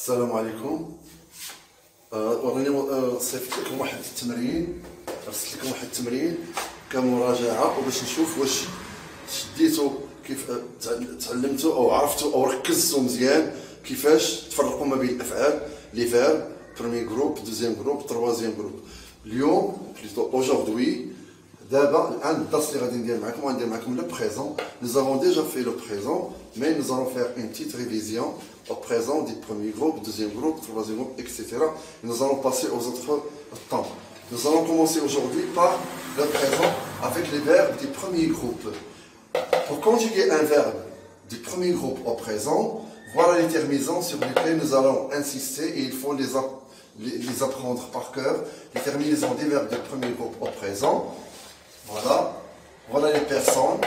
السلام عليكم. وراني صيفط لكم واحد التمرين، رسلت لكم واحد التمرين كمراجعه وباش نشوف واش شديتو، كيف تعلمتوا او عرفتوا او ركزتوا مزيان كيفاش تفرقوا ما بين الافعال لي فيرب بروميي جروب دوزيام جروب تروازيام جروب. اليوم بليتو اوجوردي دابا الان الدرس اللي غادي ندير معكم لو بريزون. Nous avons déjà fait le présent, mais nous allons faire une petite révision au présent du premier groupe, deuxième groupe, troisième groupe, etc. Et nous allons passer aux autres temps. Nous allons commencer aujourd'hui par le présent avec les verbes du premier groupe. Pour conjuguer un verbe du premier groupe au présent, voilà les terminaisons sur lesquelles nous allons insister et il faut les apprendre par cœur. Les terminaisons des verbes du premier groupe au présent. Voilà les personnes.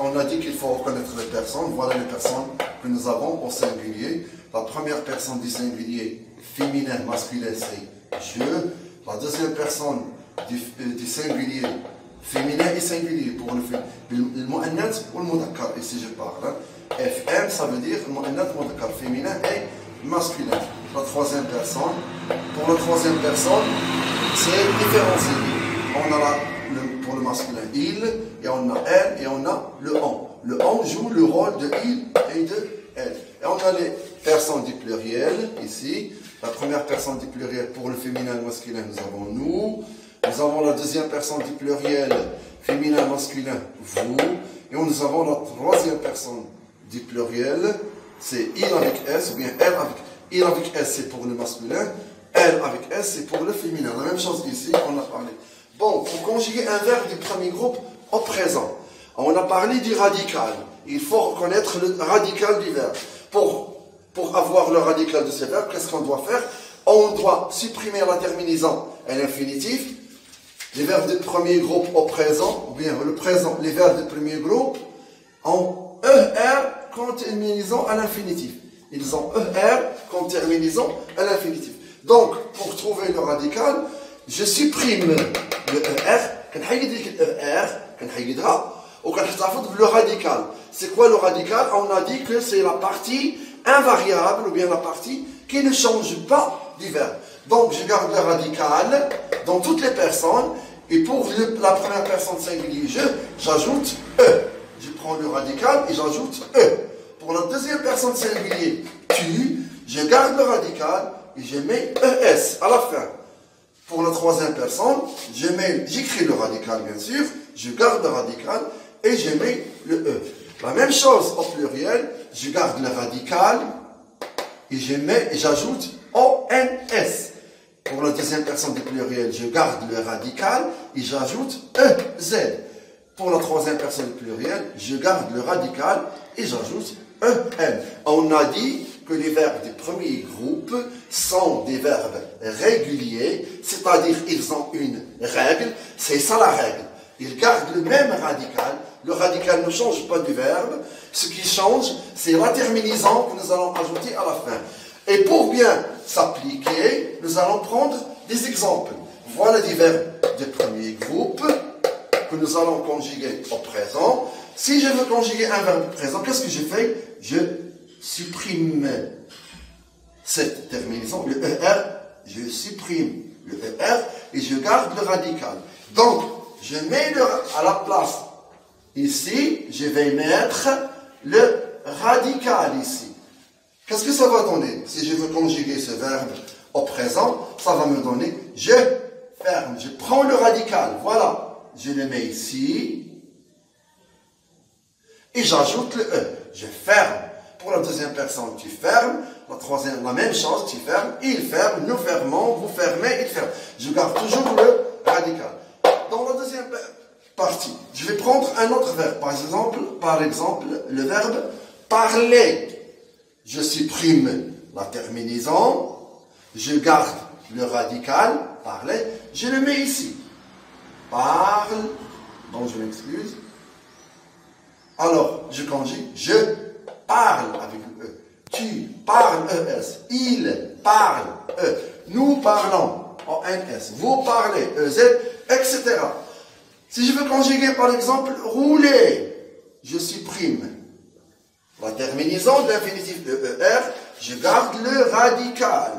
On a dit qu'il faut reconnaître les personnes. Voilà les personnes que nous avons au singulier. La première personne du singulier féminin, masculin, c'est je. La deuxième personne du singulier féminin et singulier pour le mu'annath ou le mudhakkar. Ici je parle. FM, ça veut dire le mu'annath, mudhakkar, féminin et masculin. La troisième personne. Pour la troisième personne, c'est différencié. On a pour le masculin il, et on a elle, et on a le on. Le on joue le rôle de il et de elle. Et on a les personnes du pluriel, ici. La première personne du pluriel pour le féminin et le masculin, nous avons nous. Nous avons la deuxième personne du pluriel, féminin et masculin, vous. Et nous avons la troisième personne du pluriel, c'est il avec s, ou bien elle avec il avec s, c'est pour le masculin. Elle avec s, c'est pour le féminin. La même chose ici, on a parlé. Bon, pour conjuguer un verbe du premier groupe au présent, on a parlé du radical. Il faut reconnaître le radical du verbe. Pour avoir le radical de ce verbe, qu'est-ce qu'on doit faire? On doit supprimer la terminaison à l'infinitif. Les verbes du premier groupe au présent, ou bien le présent, les verbes du premier groupe ont ER comme terminaison à l'infinitif. Ils ont ER comme terminaison à l'infinitif. Donc, pour trouver le radical, je supprime le ER, le radical. C'est quoi le radical? On a dit que c'est la partie invariable, ou bien la partie qui ne change pas du verbe. Donc je garde le radical dans toutes les personnes, et pour la première personne singulière, j'ajoute E. Je prends le radical et j'ajoute E. Pour la deuxième personne singulière, tu, je garde le radical et je mets ES à la fin. Pour la troisième personne, j'écris le radical bien sûr, je garde le radical et je mets le E. La même chose au pluriel, je garde le radical et j'ajoute ONS. Pour la deuxième personne du pluriel, je garde le radical et j'ajoute EZ. Pour la troisième personne du pluriel, je garde le radical et j'ajoute EN. On a dit que les verbes du premier groupe sont des verbes réguliers, c'est-à-dire ils ont une règle, c'est ça la règle. Ils gardent le même radical, le radical ne change pas du verbe, ce qui change, c'est la terminaison que nous allons ajouter à la fin. Et pour bien s'appliquer, nous allons prendre des exemples. Voilà des verbes du premier groupe que nous allons conjuguer au présent. Si je veux conjuguer un verbe présent, qu'est-ce que je fais? Je supprime cette terminaison, le ER, je supprime le ER et je garde le radical. Donc, je mets à la place, ici, je vais mettre le radical ici. Qu'est-ce que ça va donner? Si je veux conjuguer ce verbe au présent, ça va me donner je ferme, je prends le radical, voilà, je le mets ici et j'ajoute le E, je ferme. Pour la deuxième personne, tu fermes. La troisième, la même chose, tu fermes. Il ferme, nous fermons, vous fermez, il ferme. Je garde toujours le radical. Dans la deuxième partie, je vais prendre un autre verbe. Par exemple, le verbe parler. Je supprime la terminaison. Je garde le radical, parler. Je le mets ici. Parle. Donc, je m'excuse. Alors, je conjugue. Je parle avec le E. Tu parles ES. Il parle E. Nous parlons ONS. Vous parlez EZ, etc. Si je veux conjuguer par exemple rouler, je supprime la terminaison de l'infinitif de ER je garde le radical.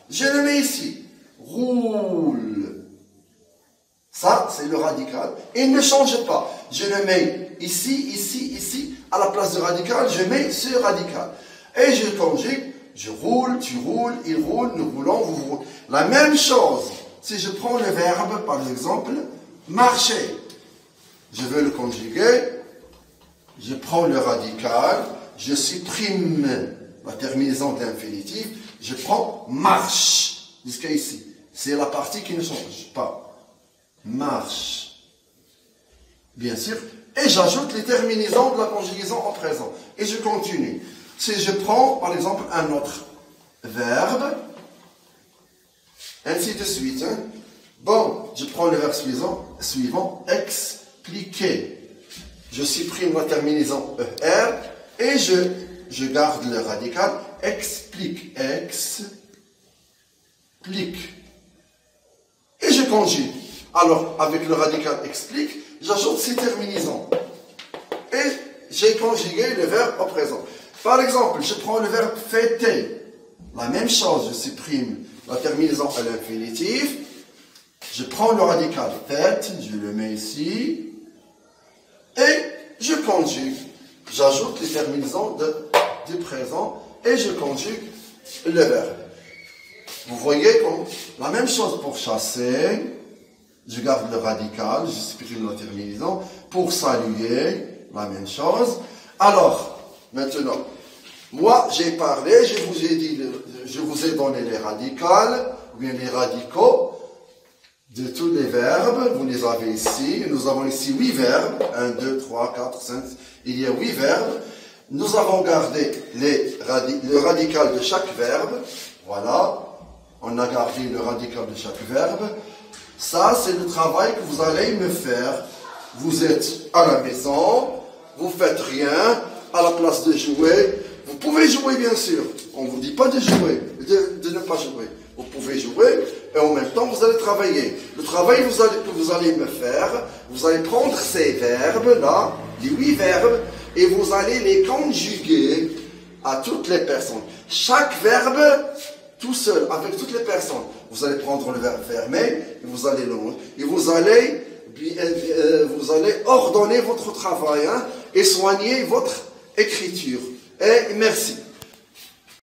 Je le mets ici. Roule. Ça, c'est le radical. Il ne change pas. Je le mets ici, ici, ici. À la place du radical, je mets ce radical. Et je conjugue. Je roule, tu roules, il roule, nous roulons, vous roulez. La même chose. Si je prends le verbe, par exemple, marcher. Je veux le conjuguer. Je prends le radical. Je supprime la terminaison de l'infinitif. Je prends marche. Jusqu'à ici. C'est la partie qui ne change pas. Marche. Bien sûr. Et j'ajoute les terminaisons de la conjugaison en présent. Et je continue. Si je prends, par exemple, un autre verbe, ainsi de suite. Hein. Bon, je prends le verbe suivant, expliquer. Je supprime la terminaison ER et je garde le radical, explique, explique. Et je conjugue. Alors, avec le radical explique, j'ajoute ces terminaisons. Et j'ai conjugué le verbe au présent. Par exemple, je prends le verbe fêter. La même chose, je supprime la terminaison à l'infinitif. Je prends le radical fête, je le mets ici. Et je conjugue. J'ajoute les terminaisons du présent et je conjugue le verbe. Vous voyez comme la même chose pour chasser. Je garde le radical, je supprime la terminaison. Pour saluer, la même chose. Alors, maintenant, moi j'ai parlé, je vous ai donné les radicales, ou bien les radicaux de tous les verbes. Vous les avez ici. Nous avons ici 8 verbes. 1, 2, 3, 4, 5. Il y a 8 verbes. Nous avons gardé le radical de chaque verbe. Voilà. On a gardé le radical de chaque verbe. Ça, c'est le travail que vous allez me faire. Vous êtes à la maison, vous faites rien, à la place de jouer. Vous pouvez jouer, bien sûr. On ne vous dit pas de jouer, de ne pas jouer. Vous pouvez jouer et en même temps, vous allez travailler. Le travail que vous allez me faire, vous allez prendre ces verbes-là, les 8 verbes, et vous allez les conjuguer à toutes les personnes. Chaque verbe, tout seul, avec toutes les personnes. Vous allez prendre le verbe fermé, et vous allez le montrer. Et vous allez ordonner votre travail, hein, et soigner votre écriture. Et merci.